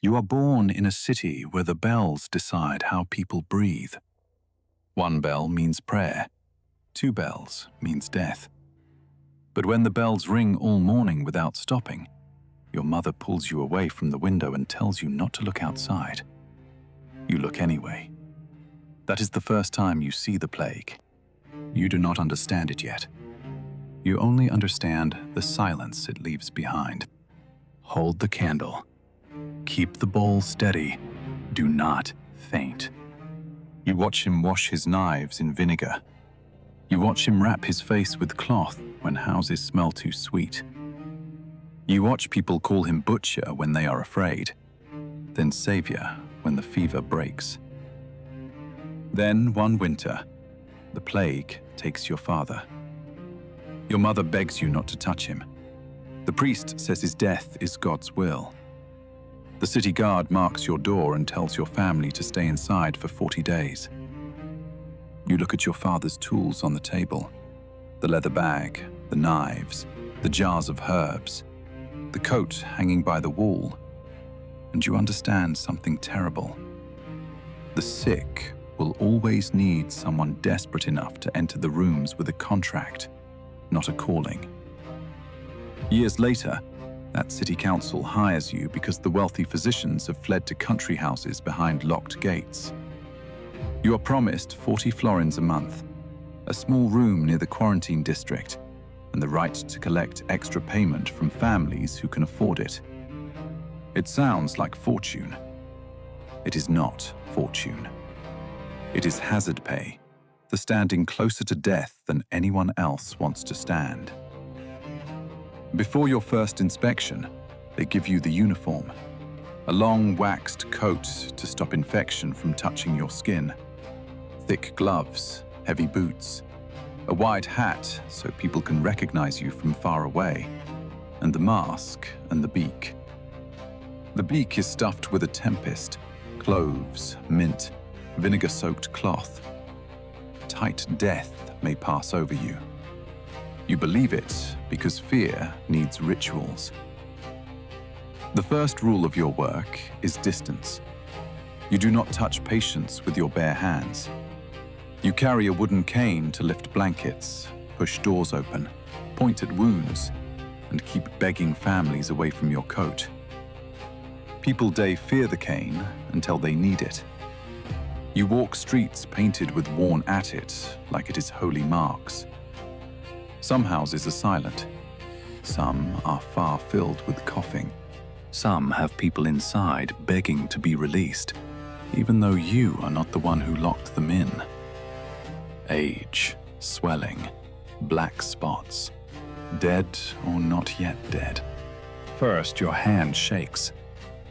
You are born in a city where the bells decide how people breathe. One bell means prayer. 2 bells means death. But when the bells ring all morning without stopping, your mother pulls you away from the window and tells you not to look outside. You look anyway. That is the first time you see the plague. You do not understand it yet. You only understand the silence it leaves behind. Hold the candle. Keep the bowl steady. Do not faint. You watch him wash his knives in vinegar. You watch him wrap his face with cloth when houses smell too sweet. You watch people call him butcher when they are afraid, then savior when the fever breaks. Then one winter, the plague takes your father. Your mother begs you not to touch him. The priest says his death is God's will. The city guard marks your door and tells your family to stay inside for 40 days. You look at your father's tools on the table, the leather bag, the knives, the jars of herbs, the coat hanging by the wall, and you understand something terrible. The sick will always need someone desperate enough to enter the rooms with a contract, not a calling. Years later, that city council hires you because the wealthy physicians have fled to country houses behind locked gates. You are promised 40 florins a month, a small room near the quarantine district, and the right to collect extra payment from families who can afford it. It sounds like fortune. It is not fortune. It is hazard pay, for standing closer to death than anyone else wants to stand. Before your first inspection, they give you the uniform, a long waxed coat to stop infection from touching your skin, thick gloves, heavy boots, a wide hat so people can recognize you from far away, and the mask and the beak. The beak is stuffed with a tempest, cloves, mint, vinegar-soaked cloth. Tight death may pass over you. You believe it because fear needs rituals. The first rule of your work is distance. You do not touch patients with your bare hands. You carry a wooden cane to lift blankets, push doors open, point at wounds, and keep begging families away from your coat. People fear the cane until they need it. You walk streets painted with worn at it like it is holy marks. Some houses are silent. Some are far filled with coughing. Some have people inside begging to be released, even though you are not the one who locked them in. Age, swelling, black spots, dead or not yet dead. First, your hand shakes.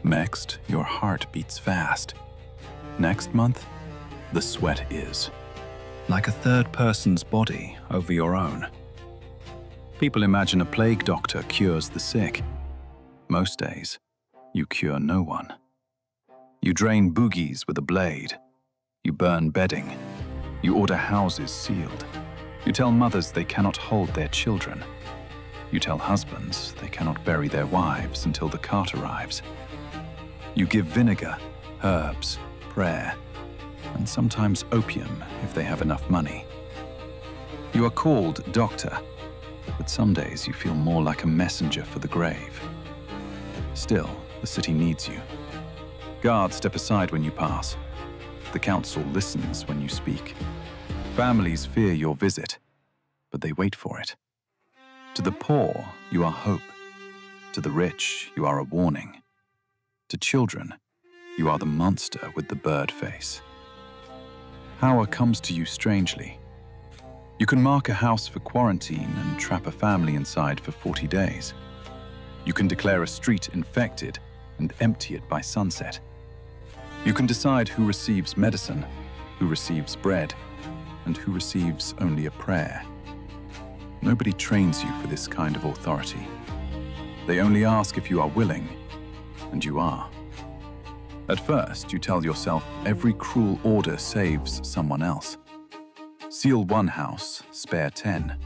Next, your heart beats fast. Next month, the sweat is like a third person's body over your own. People imagine a plague doctor cures the sick. Most days, you cure no one. You drain boogies with a blade. You burn bedding. You order houses sealed. You tell mothers they cannot hold their children. You tell husbands they cannot bury their wives until the cart arrives. You give vinegar, herbs, prayer, and sometimes opium if they have enough money. You are called doctor, but some days you feel more like a messenger for the grave. Still, the city needs you. Guards step aside when you pass. The council listens when you speak. Families fear your visit, but they wait for it. To the poor, you are hope. To the rich, you are a warning. To children, you are the monster with the bird face. Power comes to you strangely. You can mark a house for quarantine and trap a family inside for 40 days. You can declare a street infected and empty it by sunset. You can decide who receives medicine, who receives bread, and who receives only a prayer. Nobody trains you for this kind of authority. They only ask if you are willing, and you are. At first, you tell yourself every cruel order saves someone else. Seal one house, spare 10.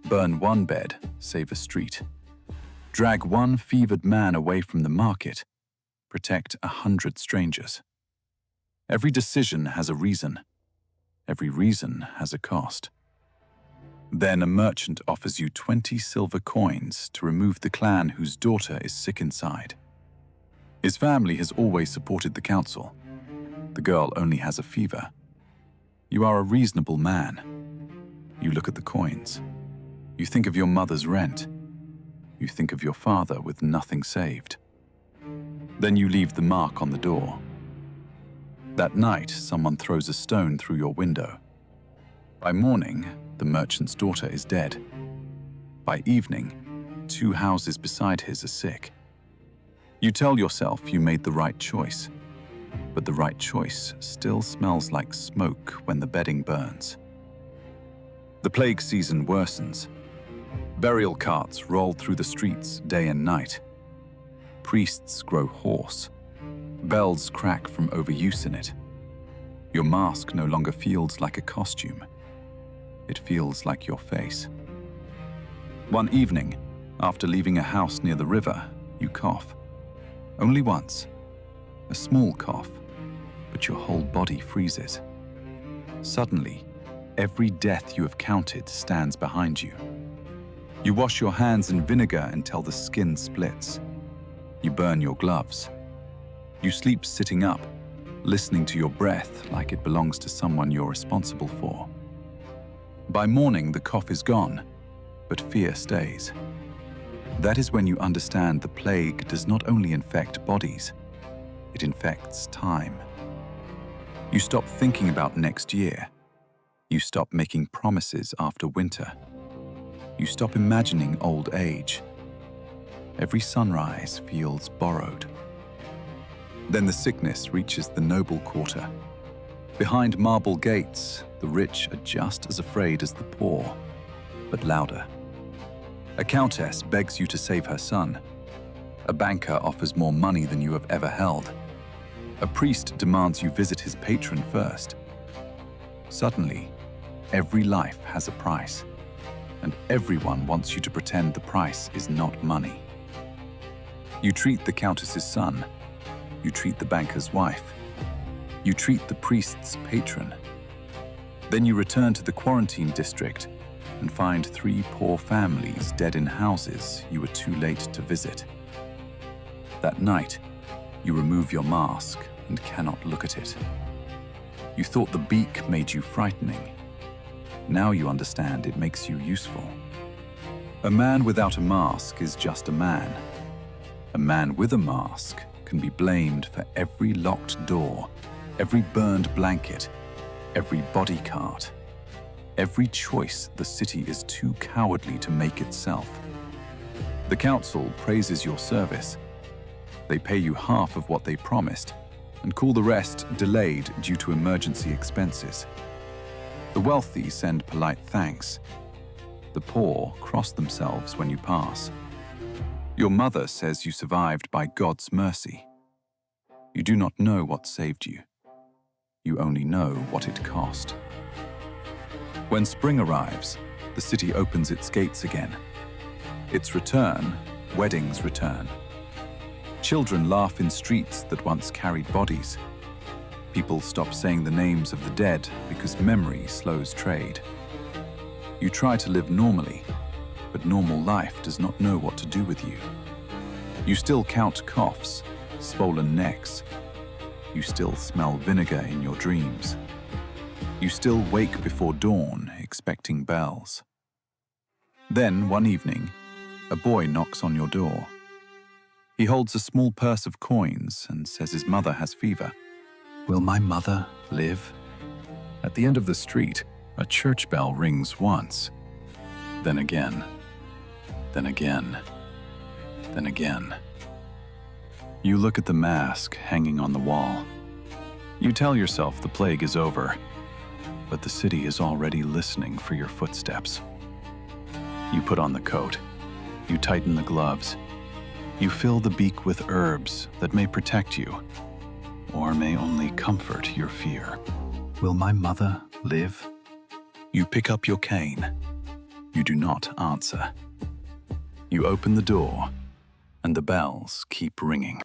Burn one bed, save a street. Drag one fevered man away from the market, protect 100 strangers. Every decision has a reason. Every reason has a cost. Then a merchant offers you 20 silver coins to remove the clan whose daughter is sick inside. His family has always supported the council. The girl only has a fever. You are a reasonable man. You look at the coins. You think of your mother's rent. You think of your father with nothing saved. Then you leave the mark on the door. That night, someone throws a stone through your window. By morning, the merchant's daughter is dead. By evening, 2 houses beside his are sick. You tell yourself you made the right choice, but the right choice still smells like smoke when the bedding burns. The plague season worsens. Burial carts roll through the streets day and night. Priests grow hoarse. Bells crack from overuse in it. Your mask no longer feels like a costume. It feels like your face. One evening, after leaving a house near the river, you cough. Only once. A small cough, but your whole body freezes. Suddenly, every death you have counted stands behind you. You wash your hands in vinegar until the skin splits. You burn your gloves. You sleep sitting up, listening to your breath like it belongs to someone you're responsible for. By morning, the cough is gone, but fear stays. That is when you understand the plague does not only infect bodies, it infects time. You stop thinking about next year. You stop making promises after winter. You stop imagining old age. Every sunrise feels borrowed. Then the sickness reaches the noble quarter. Behind marble gates, the rich are just as afraid as the poor, but louder. A countess begs you to save her son. A banker offers more money than you have ever held. A priest demands you visit his patron first. Suddenly, every life has a price, and everyone wants you to pretend the price is not money. You treat the countess's son. You treat the banker's wife. You treat the priest's patron. Then you return to the quarantine district and find 3 poor families dead in houses you were too late to visit. That night, you remove your mask and cannot look at it. You thought the beak made you frightening. Now you understand it makes you useful. A man without a mask is just a man. A man with a mask can be blamed for every locked door, every burned blanket, every body cart, every choice the city is too cowardly to make itself. The council praises your service. They pay you half of what they promised and call the rest delayed due to emergency expenses. The wealthy send polite thanks. The poor cross themselves when you pass. Your mother says you survived by God's mercy. You do not know what saved you. You only know what it cost. When spring arrives, the city opens its gates again. Its return, weddings return. Children laugh in streets that once carried bodies. People stop saying the names of the dead because memory slows trade. You try to live normally, but normal life does not know what to do with you. You still count coughs, swollen necks. You still smell vinegar in your dreams. You still wake before dawn, expecting bells. Then, one evening, a boy knocks on your door. He holds a small purse of coins and says his mother has fever. Will my mother live? At the end of the street, a church bell rings once, then again, then again, then again. You look at the mask hanging on the wall. You tell yourself the plague is over, but the city is already listening for your footsteps. You put on the coat. You tighten the gloves. You fill the beak with herbs that may protect you, or may only comfort your fear. Will my mother live? You pick up your cane. You do not answer. You open the door, and the bells keep ringing.